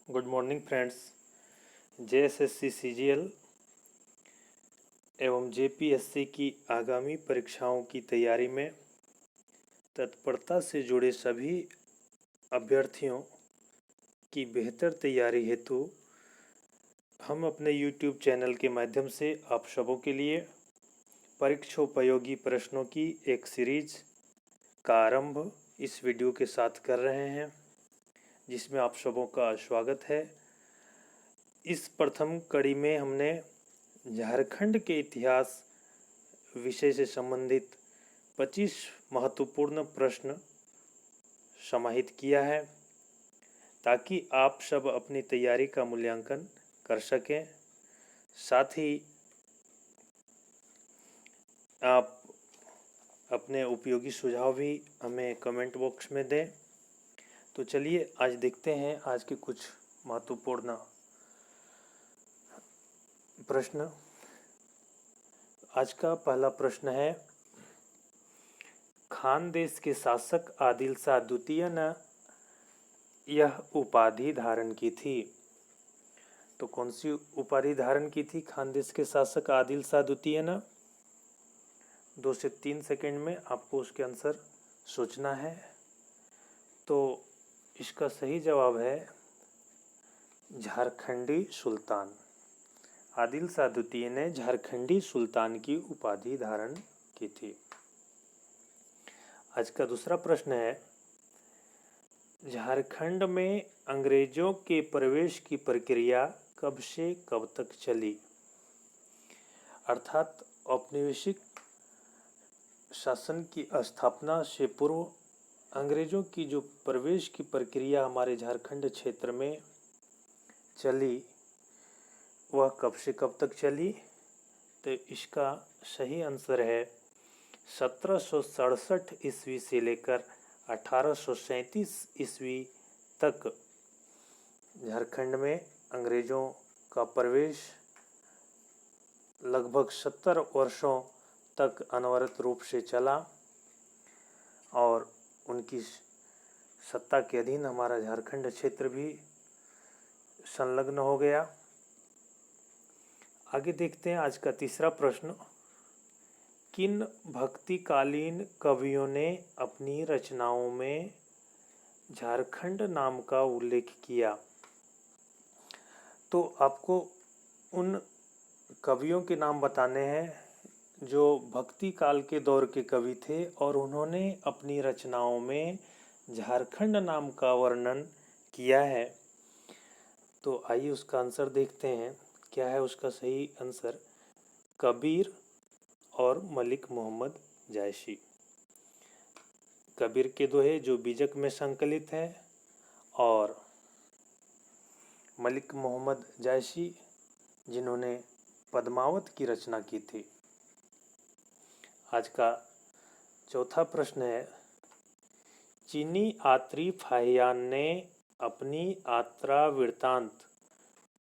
Good morning friends. JSSC CGL एवं JPSC की आगामी परीक्षाओं की तैयारी में तत्परता से जुड़े सभी अभ्यर्थियों की बेहतर तैयारी हेतु हम अपने YouTube चैनल के माध्यम से आप सबों के लिए परीक्षोपयोगी प्रश्नों की एक सीरीज का आरंभ इस वीडियो के साथ कर रहे हैं, जिसमें आप सबों का स्वागत है। इस प्रथम कड़ी में हमने झारखंड के इतिहास विषय से संबंधित 25 महत्वपूर्ण प्रश्न समाहित किया है, ताकि आप सब अपनी तैयारी का मूल्यांकन कर सकें। साथ ही आप अपने उपयोगी सुझाव भी हमें कमेंट बॉक्स में दें। तो चलिए आज देखते हैं आज के कुछ महत्वपूर्ण प्रश्न। आज का पहला प्रश्न है, खानदेश के शासक आदिल शाह द्वितीय ने यह उपाधि धारण की थी। तो कौन सी उपाधि धारण की थी खानदेश के शासक आदिल शाह द्वितीय ने? 2 से 3 सेकंड में आपको उसके आंसर सोचना है। तो इसका सही जवाब है झारखंडी सुल्तान। आदिल शाह द्वितीय ने झारखंडी सुल्तान की उपाधि धारण की थी। आज का दूसरा प्रश्न है, झारखंड में अंग्रेजों के प्रवेश की प्रक्रिया कब से कब तक चली? अर्थात औपनिवेशिक शासन की स्थापना से पूर्व अंग्रेजों की जो प्रवेश की प्रक्रिया हमारे झारखंड क्षेत्र में चली, वह कब से कब तक चली? तो इसका सही आंसर है 1767 ईस्वी से लेकर 1837 ईस्वी तक झारखंड में अंग्रेजों का प्रवेश लगभग 70 वर्षों तक अनवरत रूप से चला और उनकी सत्ता के अधीन हमारा झारखंड क्षेत्र भी संलग्न हो गया। आगे देखते हैं आज का तीसरा प्रश्न, किन भक्तिकालीन कवियों ने अपनी रचनाओं में झारखंड नाम का उल्लेख किया? तो आपको उन कवियों के नाम बताने हैं जो भक्ति काल के दौर के कवि थे और उन्होंने अपनी रचनाओं में झारखंड नाम का वर्णन किया है। तो आइए उसका आंसर देखते हैं। क्या है उसका सही आंसर? कबीर और मलिक मोहम्मद जायसी। कबीर के दोहे जो बीजक में संकलित हैं और मलिक मोहम्मद जायसी जिन्होंने पद्मावत की रचना की थी। आज का चौथा प्रश्न है, चीनी यात्री फाहियान ने अपनी यात्रा वृत्तांत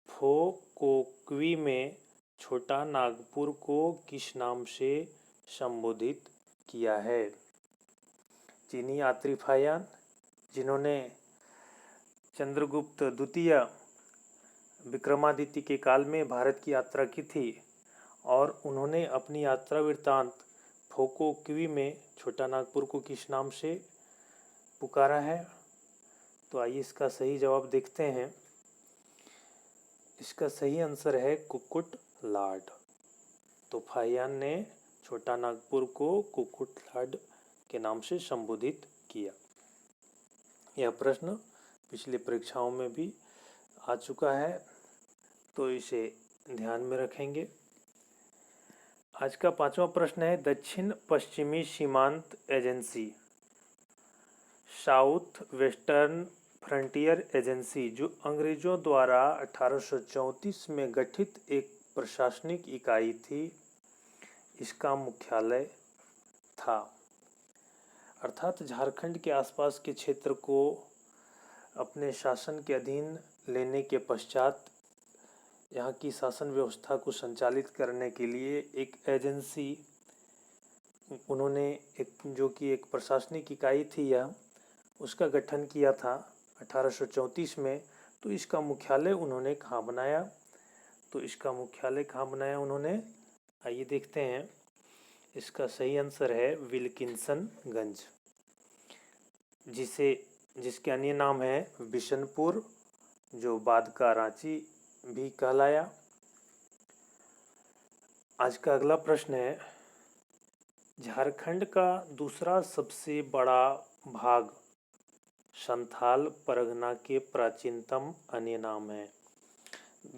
फो कोकवी में छोटा नागपुर को किस नाम से संबोधित किया है? चीनी यात्री फाहियान जिन्होंने चंद्रगुप्त द्वितीय विक्रमादित्य के काल में भारत की यात्रा की थी और उन्होंने अपनी यात्रा वृत्तांत फोकोक्वी में छोटा नागपुर को किस नाम से पुकारा है? तो आइए इसका सही जवाब देखते हैं। इसका सही आंसर है कुकुट लाड। तो फाहियान ने छोटा नागपुर को कुकुट लाड के नाम से संबोधित किया। यह प्रश्न पिछली परीक्षाओं में भी आ चुका है, तो इसे ध्यान में रखेंगे। आज का पांचवा प्रश्न है, दक्षिण पश्चिमी सीमांत agency south western frontier agency जो अंग्रेजों द्वारा 1834 में गठित एक प्रशासनिक इकाई थी, इसका मुख्यालय था। अर्थात झारखंड के आसपास के क्षेत्र को अपने शासन के अधीन लेने के पश्चात यहाँ की शासन व्यवस्था को संचालित करने के लिए एक एजेंसी उन्होंने जो कि एक प्रशासनिक इकाई थी, यह उसका गठन किया था 1834 में, तो इसका मुख्यालय उन्होंने कहाँ बनाया? तो इसका मुख्यालय कहाँ बनाया उन्होंने? आइए देखते हैं। इसका सही आंसर है विल्किंसनगंज, जिसके अन्य नाम है बिशनपुर, जो बाद का रांची भी कहलाया। आज का अगला प्रश्न है, झारखंड का दूसरा सबसे बड़ा भाग संथाल परगना के प्राचीनतम अन्य नाम है।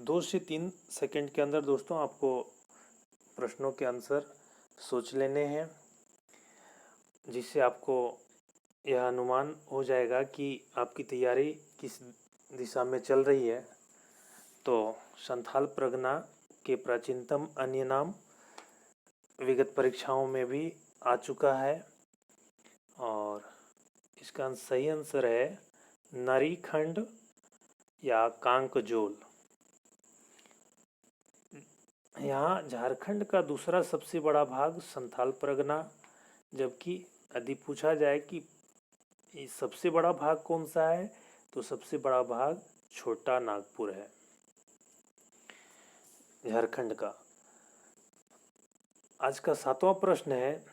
2 से 3 सेकंड के अंदर दोस्तों आपको प्रश्नों के आंसर सोच लेने हैं, जिससे आपको यह अनुमान हो जाएगा कि आपकी तैयारी किस दिशा में चल रही है। तो संथाल परगना के प्राचीनतम अन्य नाम विगत परीक्षाओं में भी आ चुका है और इसका सही आंसर है नरीखंड या कांकजोल। यहाँ झारखंड का दूसरा सबसे बड़ा भाग संथाल परगना, जबकि यदि पूछा जाए कि सबसे बड़ा भाग कौन सा है, तो सबसे बड़ा भाग छोटा नागपुर है झारखंड का। आज का 7वां प्रश्न है,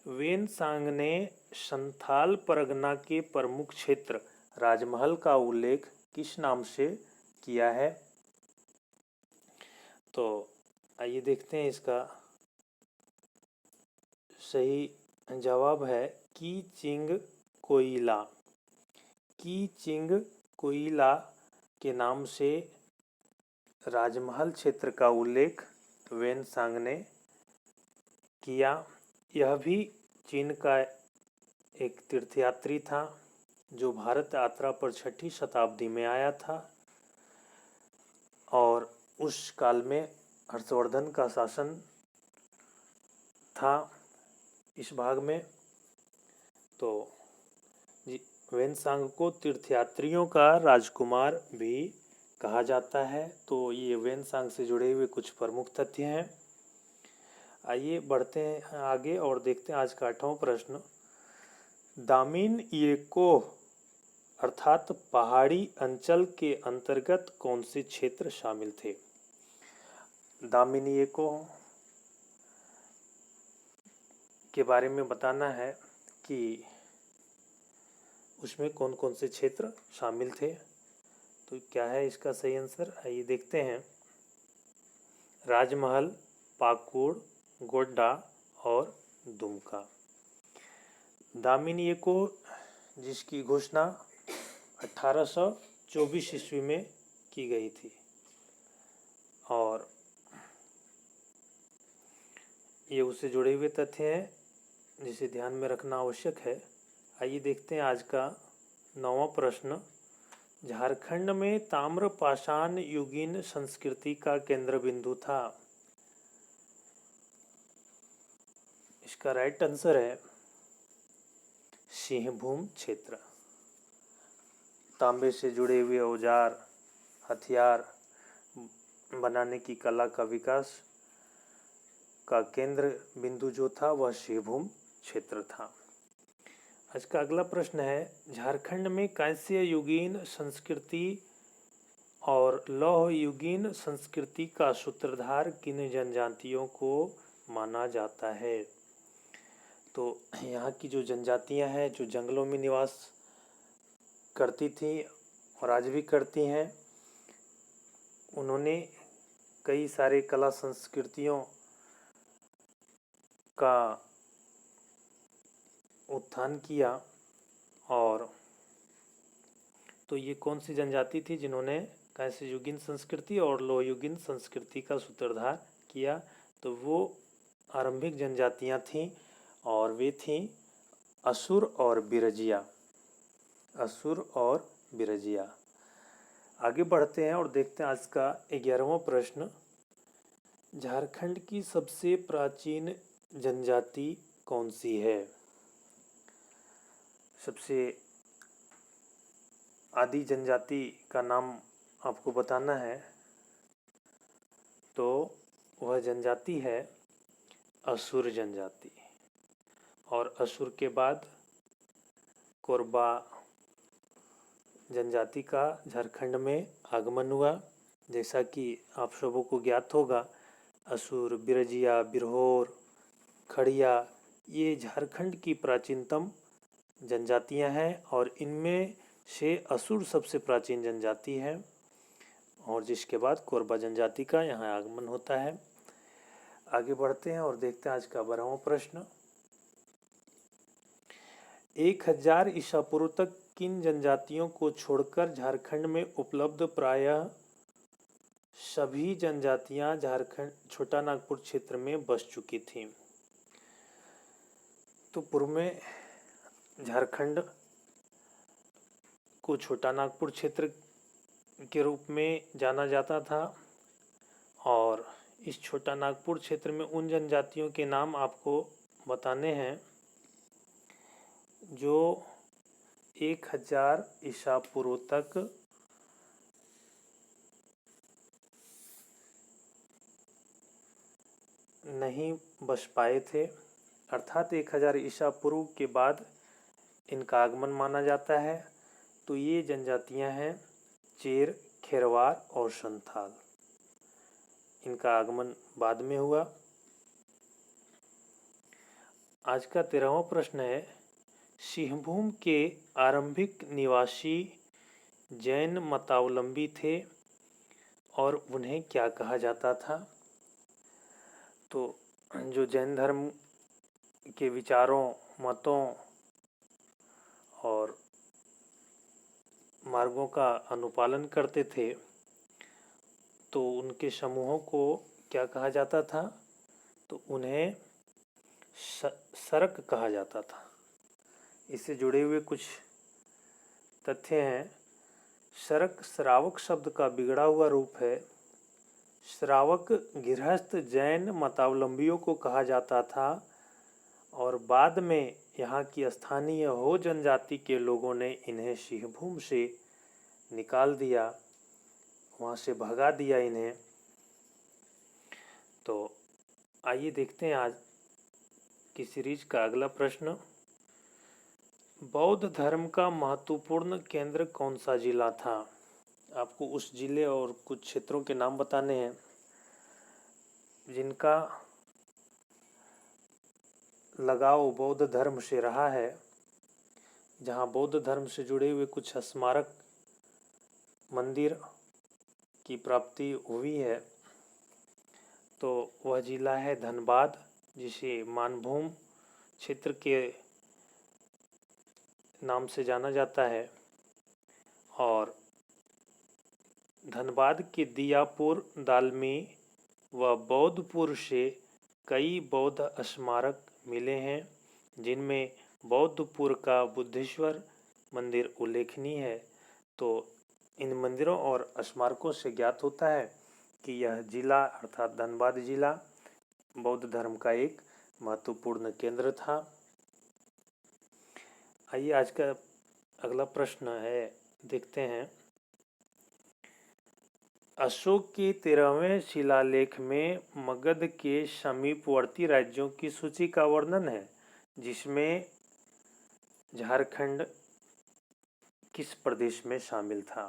वेनसांग ने संथाल परगना के प्रमुख क्षेत्र राजमहल का उल्लेख किस नाम से किया है? तो आइए देखते हैं। इसका सही जवाब है कीचिंग कोयला। कीचिंग कोयला के नाम से राजमहल क्षेत्र का उल्लेख वेनसांग ने किया। यह भी चीन का एक तीर्थयात्री था जो भारत यात्रा पर 6ठी शताब्दी में आया था और उस काल में हर्षवर्धन का शासन था इस भाग में। तो वेनसांग को तीर्थयात्रियों का राजकुमार भी कहा जाता है। तो ये वेनसांग से जुड़े हुए कुछ प्रमुख तथ्य हैं। आइए बढ़ते हैं आगे और देखते हैं आज का 8वां प्रश्न, दामिन येको अर्थात पहाड़ी अंचल के अंतर्गत कौन से क्षेत्र शामिल थे? दामिन येको के बारे में बताना है कि उसमें कौन कौन से क्षेत्र शामिल थे। तो क्या है इसका सही आंसर? आइए देखते हैं। राजमहल, पाकुड़, गोड्डा और दुमका। दामिन येको जिसकी घोषणा 1824 ईस्वी में की गई थी और ये उससे जुड़े हुए तथ्य हैं जिसे ध्यान में रखना आवश्यक है। आइए देखते हैं आज का 9वां प्रश्न, झारखंड में ताम्रपाषाण युगीन संस्कृति का केंद्र बिंदु था। इसका राइट आंसर है सिंहभूम क्षेत्र। तांबे से जुड़े हुए औजार, हथियार बनाने की कला का विकास का केंद्र बिंदु जो था वह सिंहभूम क्षेत्र था। आज का अगला प्रश्न है, झारखंड में कांस्य युगीन संस्कृति और लौह युगीन संस्कृति का सूत्रधार किन जनजातियों को माना जाता है? तो यहाँ की जो जनजातियाँ हैं जो जंगलों में निवास करती थी और आज भी करती हैं, उन्होंने कई सारे कला संस्कृतियों का उत्थान किया। और तो ये कौन सी जनजाति थी जिन्होंने कांस्य युगीन संस्कृति और लौह युगीन संस्कृति का सूत्रधार किया? तो वो आरंभिक जनजातियां थीं और वे थीं असुर और बिरजिया। असुर और बिरजिया। आगे बढ़ते हैं और देखते हैं आज का 11वां प्रश्न, झारखंड की सबसे प्राचीन जनजाति कौन सी है? सबसे आदि जनजाति का नाम आपको बताना है। तो वह जनजाति है असुर जनजाति और असुर के बाद कोरबा जनजाति का झारखंड में आगमन हुआ। जैसा कि आप सबों को ज्ञात होगा, असुर, बिरजिया, बिरहोर, खड़िया ये झारखंड की प्राचीनतम जनजातियां हैं और इनमें से असुर सबसे प्राचीन जनजाति है और जिसके बाद कोरबा जनजाति का यहाँ आगमन होता है। आगे बढ़ते हैं और देखते हैं आज का 12वां प्रश्न। 1000 ईसा पूर्व तक किन जनजातियों को छोड़कर झारखंड में उपलब्ध प्रायः सभी जनजातियां झारखंड छोटा नागपुर क्षेत्र में बस चुकी थीं? तो पूर्व में झारखंड को छोटा नागपुर क्षेत्र के रूप में जाना जाता था और इस छोटा नागपुर क्षेत्र में उन जनजातियों के नाम आपको बताने हैं जो 1000 ईसा पूर्व तक नहीं बस पाए थे, अर्थात 1000 ईसा पूर्व के बाद इनका आगमन माना जाता है। तो ये जनजातियां हैं चेर, खेरवार और संथाल। इनका आगमन बाद में हुआ। आज का 13वां प्रश्न है, सिंहभूम के आरंभिक निवासी जैन मतावलंबी थे और उन्हें क्या कहा जाता था? तो जो जैन धर्म के विचारों, मतों और मार्गों का अनुपालन करते थे तो उनके समूहों को क्या कहा जाता था? तो उन्हें सरक कहा जाता था। इससे जुड़े हुए कुछ तथ्य हैं। सरक श्रावक शब्द का बिगड़ा हुआ रूप है। श्रावक गृहस्थ जैन मतावलंबियों को कहा जाता था और बाद में यहाँ की स्थानीय हो जनजाति के लोगों ने इन्हें सिंहभूम से निकाल दिया, वहाँ से भगा दिया इन्हें। तो आइए देखते हैं आज की सीरीज का अगला प्रश्न। बौद्ध धर्म का महत्वपूर्ण केंद्र कौन सा जिला था? आपको उस जिले और कुछ क्षेत्रों के नाम बताने हैं जिनका लगाव बौद्ध धर्म से रहा है, जहाँ बौद्ध धर्म से जुड़े हुए कुछ स्मारक मंदिर की प्राप्ति हुई है। तो वह जिला है धनबाद, जिसे मानभूम क्षेत्र के नाम से जाना जाता है। और धनबाद के दियापुर, दालमी व बौद्धपुर से कई बौद्ध स्मारक मिले हैं, जिनमें बौद्धपुर का बुद्धेश्वर मंदिर उल्लेखनीय है। तो इन मंदिरों और स्मारकों से ज्ञात होता है कि यह जिला अर्थात धनबाद जिला बौद्ध धर्म का एक महत्वपूर्ण केंद्र था। आइए आज का अगला प्रश्न है, देखते हैं। अशोक के 13वें शिलालेख में मगध के समीपवर्ती राज्यों की सूची का वर्णन है, जिसमें झारखंड किस प्रदेश में शामिल था?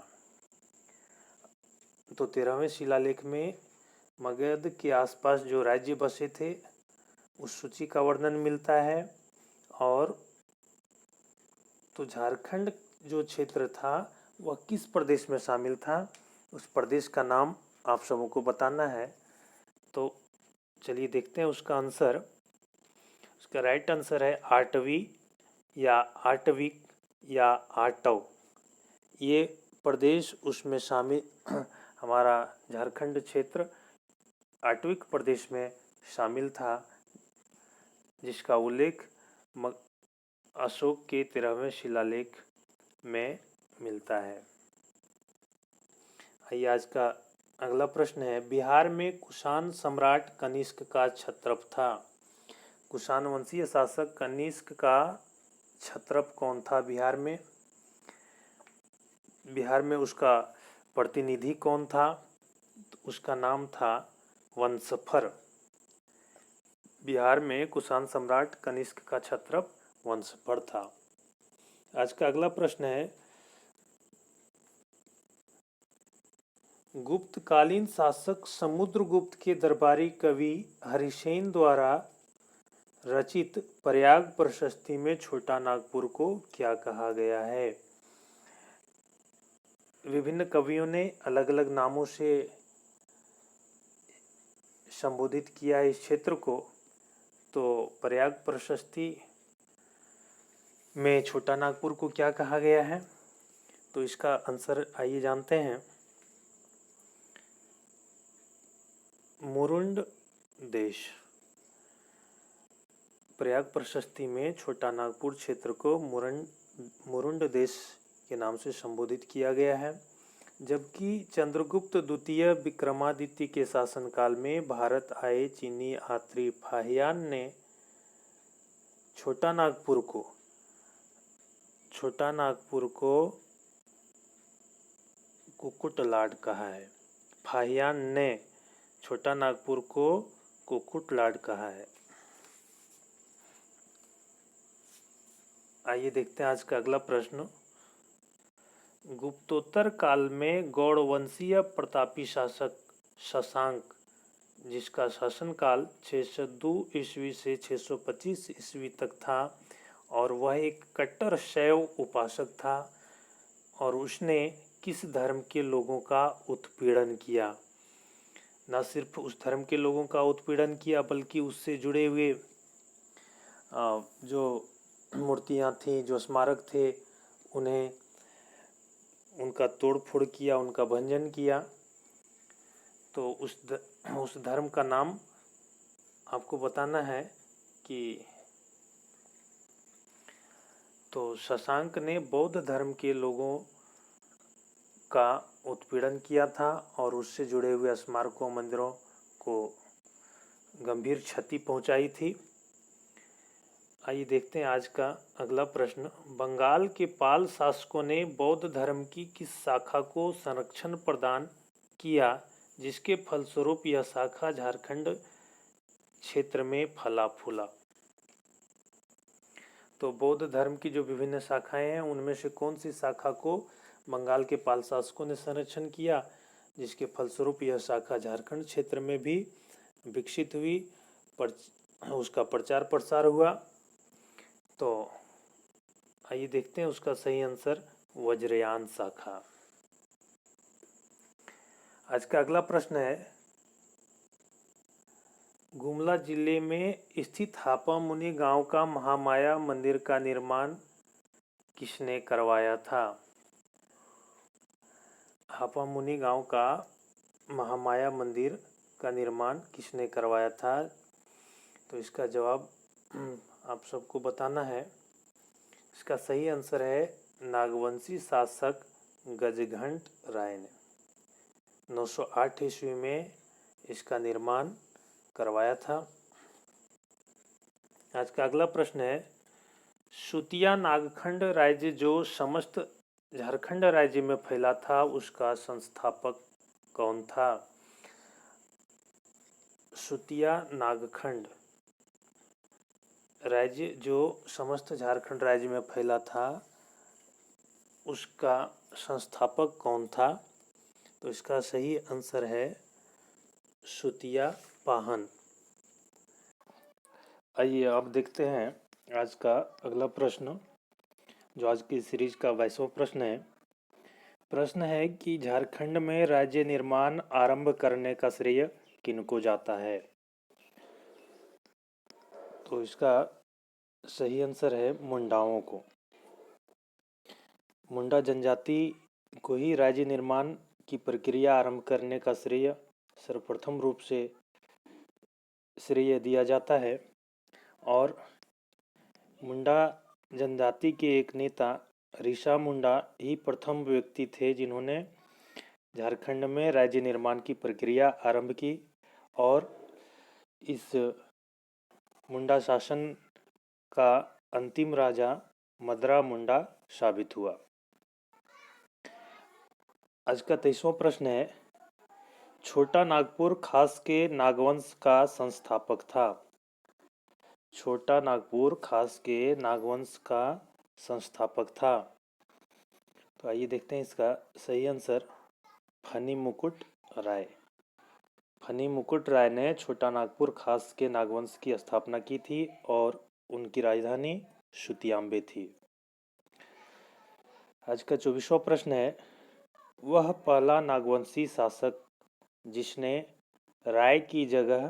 तो 13वें शिलालेख में मगध के आसपास जो राज्य बसे थे उस सूची का वर्णन मिलता है। और तो झारखंड जो क्षेत्र था वह किस प्रदेश में शामिल था, उस प्रदेश का नाम आप सबों को बताना है। तो चलिए देखते हैं उसका आंसर। उसका राइट आंसर है आटवी या आटविक या आटव। ये प्रदेश उसमें शामिल हमारा झारखंड क्षेत्र आटविक प्रदेश में शामिल था, जिसका उल्लेख अशोक के 13वें शिलालेख में मिलता है। आइए आज का अगला प्रश्न है, बिहार में कुषाण सम्राट कनिष्क का छत्रप था। कुषाण वंशीय शासक कनिष्क का छत्रप कौन था बिहार में? बिहार में उसका प्रतिनिधि कौन था? तो उसका नाम था वंशफर। बिहार में कुषाण सम्राट कनिष्क का छत्रप वंशफर था। आज का अगला प्रश्न है, गुप्तकालीन शासक समुद्रगुप्त के दरबारी कवि हरिसेन द्वारा रचित प्रयाग प्रशस्ति में छोटा नागपुर को क्या कहा गया है? विभिन्न कवियों ने अलग अलग नामों से संबोधित किया इस क्षेत्र को। तो प्रयाग प्रशस्ति में छोटा नागपुर को क्या कहा गया है? तो इसका आंसर आइए जानते हैं। मुरुंड देश। प्रयाग प्रशस्ति में छोटा नागपुर क्षेत्र को मुरुंड देश के नाम से संबोधित किया गया है। जबकि चंद्रगुप्त द्वितीय विक्रमादित्य के शासनकाल में भारत आए चीनी यात्री फाहियान ने छोटा नागपुर को कुकुटलाड कहा है। फाहियान ने छोटा नागपुर को कुकुटलाड कहा है। आइए देखते हैं आज का अगला प्रश्न। गुप्तोत्तर काल में गौड़वंशीय प्रतापी शासक शशांक, जिसका शासनकाल 602 ईस्वी से 625 ईस्वी तक था और वह एक कट्टर शैव उपासक था, और उसने किस धर्म के लोगों का उत्पीड़न किया? न सिर्फ उस धर्म के लोगों का उत्पीड़न किया बल्कि उससे जुड़े हुए जो मूर्तियाँ थीं, जो स्मारक थे, उनका तोड़ फोड़ किया, उनका भंजन किया। तो उस धर्म का नाम आपको बताना है कि तो शशांक ने बौद्ध धर्म के लोगों का उत्पीड़न किया था और उससे जुड़े हुए स्मारकों मंदिरों को गंभीर क्षति पहुंचाई थी। आइए देखते हैं आज का अगला प्रश्न। बंगाल के पाल शासकों ने बौद्ध धर्म की किस शाखा को संरक्षण प्रदान किया, जिसके फलस्वरूप यह शाखा झारखंड क्षेत्र में फला फूला? तो बौद्ध धर्म की जो विभिन्न शाखाएं हैं उनमें से कौन सी शाखा को बंगाल के पाल शासकों ने संरक्षण किया, जिसके फलस्वरूप यह शाखा झारखंड क्षेत्र में भी विकसित हुई, उसका प्रचार प्रसार हुआ? तो आइए देखते हैं उसका सही आंसर वज्रयान शाखा। आज का अगला प्रश्न है। गुमला जिले में स्थित हापा मुनि गांव का महामाया मंदिर का निर्माण किसने करवाया था? हापा मुनि गांव का महामाया मंदिर का निर्माण किसने करवाया था? तो इसका जवाब आप सबको बताना है। इसका सही आंसर है नागवंशी शासक गजघंट राय ने 908 ईस्वी में इसका निर्माण करवाया था। आज का अगला प्रश्न है। सुतिया नागखंड राज्य जो समस्त झारखंड राज्य में फैला था, उसका संस्थापक कौन था? सुतिया नागखंड राज्य जो समस्त झारखंड राज्य में फैला था, उसका संस्थापक कौन था? तो इसका सही आंसर है सुतिया पाहन। आइए अब देखते हैं आज का अगला प्रश्न, जो आज की सीरीज का 22वां प्रश्न है। प्रश्न है कि झारखंड में राज्य निर्माण आरंभ करने का श्रेय किनको जाता है? तो इसका सही आंसर है मुंडाओं को। मुंडा जनजाति को ही राज्य निर्माण की प्रक्रिया आरंभ करने का श्रेय सर्वप्रथम रूप से श्रेय दिया जाता है, और मुंडा जनजाति के एक नेता ऋषा मुंडा ही प्रथम व्यक्ति थे जिन्होंने झारखंड में राज्य निर्माण की प्रक्रिया आरंभ की, और इस मुंडा शासन का अंतिम राजा मदरा मुंडा साबित हुआ। आज का 23वां प्रश्न है। छोटा नागपुर खास के नागवंश का संस्थापक था। छोटा नागपुर खास के नागवंश का संस्थापक था। तो आइए देखते हैं इसका सही आंसर फनी मुकुट राय। फनी मुकुट राय ने छोटा नागपुर खास के नागवंश की स्थापना की थी और उनकी राजधानी शुतियाम्बे थी। आज का 24वां प्रश्न है, वह पहला नागवंशी शासक जिसने राय की जगह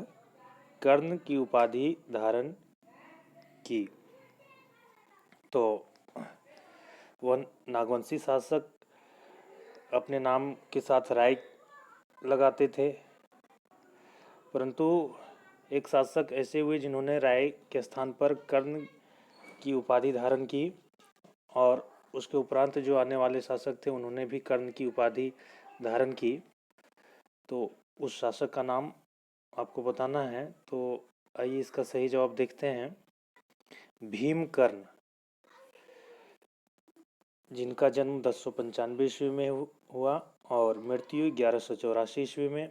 कर्ण की उपाधि धारण की। तो वह नागवंशी शासक अपने नाम के साथ राय लगाते थे, परंतु एक शासक ऐसे हुए जिन्होंने राय के स्थान पर कर्ण की उपाधि धारण की और उसके उपरांत जो आने वाले शासक थे उन्होंने भी कर्ण की उपाधि धारण की। तो उस शासक का नाम आपको बताना है। तो आइए इसका सही जवाब देखते हैं। भीमकर्ण, जिनका जन्म 1095 ईस्वी में हुआ और मृत्यु 1184 ईस्वी में।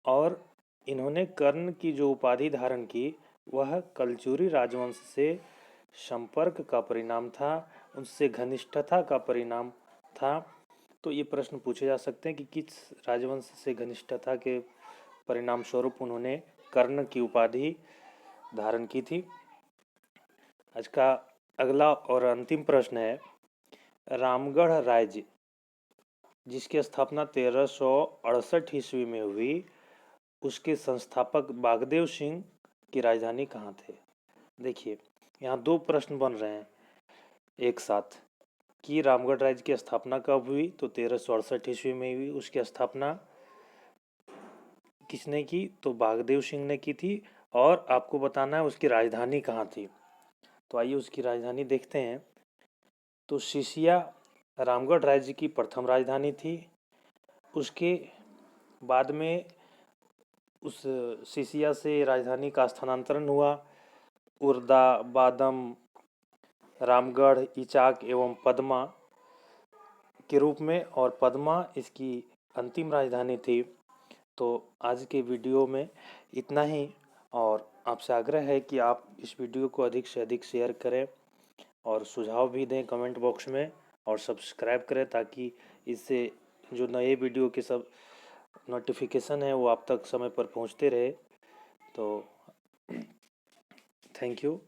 और इन्होंने कर्ण की जो उपाधि धारण की वह कलचुरी राजवंश से संपर्क का परिणाम था, उनसे घनिष्ठता का परिणाम था। तो ये प्रश्न पूछे जा सकते हैं कि किस राजवंश से घनिष्ठता के परिणाम स्वरूप उन्होंने कर्ण की उपाधि धारण की थी। आज का अगला और अंतिम प्रश्न है, रामगढ़ राज्य जिसकी स्थापना 1368 ईस्वी में हुई, उसके संस्थापक बागदेव सिंह की राजधानी कहाँ थे। देखिए यहाँ दो प्रश्न बन रहे हैं एक साथ कि रामगढ़ राज्य की स्थापना कब हुई, तो 1368 ईस्वी में हुई। उसकी स्थापना किसने की, तो बागदेव सिंह ने की थी। और आपको बताना है उसकी राजधानी कहाँ थी। तो आइए उसकी राजधानी देखते हैं। तो सिसिया रामगढ़ राज्य की प्रथम राजधानी थी। उसके बाद में उस सिसिया से राजधानी का स्थानांतरण हुआ उर्दा, बादम, रामगढ़, इचाक एवं पदमा के रूप में, और पदमा इसकी अंतिम राजधानी थी। तो आज के वीडियो में इतना ही, और आपसे आग्रह है कि आप इस वीडियो को अधिक से अधिक शेयर करें और सुझाव भी दें कमेंट बॉक्स में, और सब्सक्राइब करें ताकि इससे जो नए वीडियो के सब नोटिफिकेशन है वो आप तक समय पर पहुंचते रहे। तो थैंक यू।